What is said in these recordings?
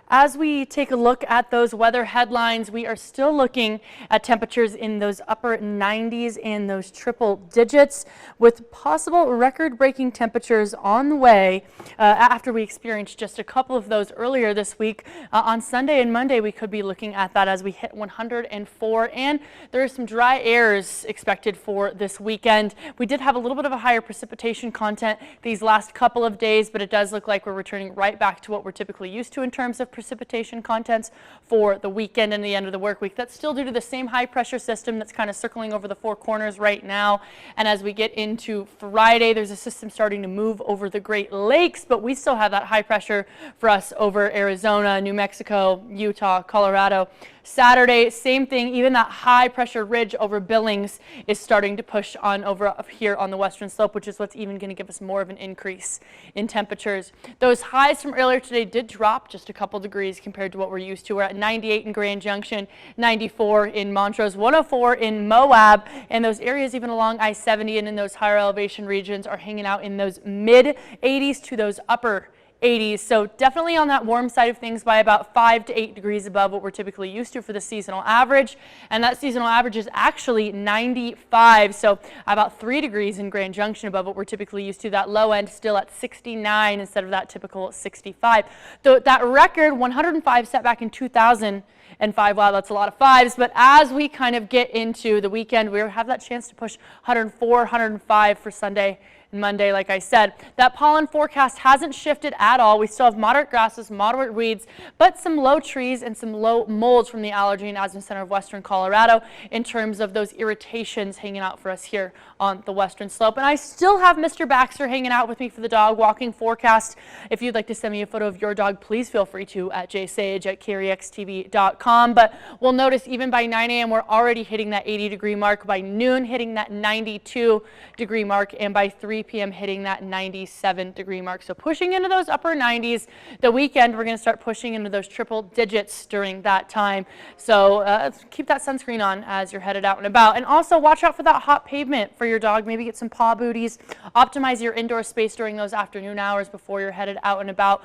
As we take a look at those weather headlines, we are still looking at temperatures in those upper 90s and those triple digits, with possible record-breaking temperatures on the way after we experienced just a couple of those earlier this week. On Sunday and Monday, we could be looking at that as we hit 104, and there are some dry airs expected for this weekend. We did have a little bit of a higher precipitation content these last couple of days, but it does look like we're returning right back to what we're typically used to in terms of precipitation contents for the weekend and the end of the work week. That's still due to the same high pressure system that's kind of circling over the four corners right now. And as we get into Friday, there's a system starting to move over the Great Lakes, but we still have that high pressure for us over Arizona, New Mexico, Utah, Colorado. Saturday, same thing. Even that high pressure ridge over Billings is starting to push on over up here on the western slope, which is what's even going to give us more of an increase in temperatures. Those highs from earlier today did drop just a couple degrees compared to what we're used to. We're at 98 in Grand Junction, 94 in Montrose, 104 in Moab, and those areas even along I-70 and in those higher elevation regions are hanging out in those mid 80s to those upper 80s. So definitely on that warm side of things by about 5 to 8 degrees above what we're typically used to for the seasonal average. And that seasonal average is actually 95. So about 3 degrees in Grand Junction above what we're typically used to. That low end still at 69 instead of that typical 65. Though that record 105 set back in 2005. Wow, that's a lot of fives. But as we kind of get into the weekend, we have that chance to push 104, 105 for Sunday and Monday. Like I said, that pollen forecast hasn't shifted at all. We still have moderate grasses, moderate weeds, but some low trees and some low molds from the Allergy and Asthma Center of Western Colorado in terms of those irritations hanging out for us here on the western slope. And I still have Mr. Baxter hanging out with me for the dog walking forecast. If you'd like to send me a photo of your dog, please feel free to at jsage@krextv.com. But we'll notice even by 9 a.m. we're already hitting that 80-degree mark. By noon, hitting that 92-degree mark, and by 3 p.m. hitting that 97-degree mark. So pushing into those upper 90s. The weekend, we're going to start pushing into those triple digits during that time. So keep that sunscreen on as you're headed out and about. And also watch out for that hot pavement for your dog. Maybe get some paw booties. Optimize your indoor space during those afternoon hours before you're headed out and about,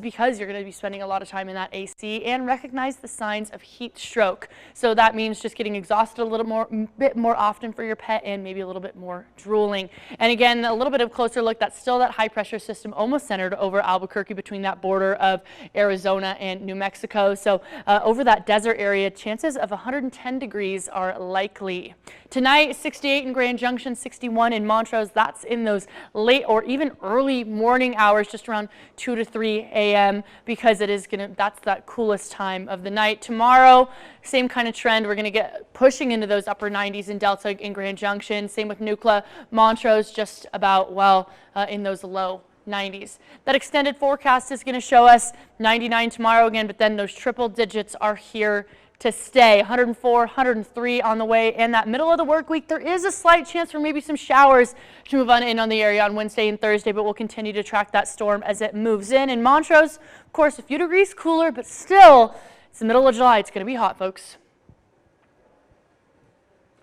because you're going to be spending a lot of time in that AC. And recognize the signs of heat stroke. So that means just getting exhausted a bit more often for your pet, and maybe a little bit more drooling. And again, a little bit of closer look, that's still that high pressure system almost centered over Albuquerque between that border of Arizona and New Mexico. So over that desert area, chances of 110 degrees are likely. Tonight, 68 in Grand Junction, 61 in Montrose. That's in those late or even early morning hours, just around 2 to 3 a.m. because it is that's that coolest time of the night. Tomorrow, same kind of trend. We're going to get pushing into those upper 90s in Delta and Grand Junction. Same with Nucla. Montrose just about, well, in those low 90s. That extended forecast is going to show us 99 tomorrow again, but then those triple digits are here to stay. 104, 103 on the way, and that middle of the work week, there is a slight chance for maybe some showers to move on in on the area on Wednesday and Thursday, but we'll continue to track that storm as it moves in. In Montrose, of course, a few degrees cooler, but still, it's the middle of July. It's going to be hot, folks.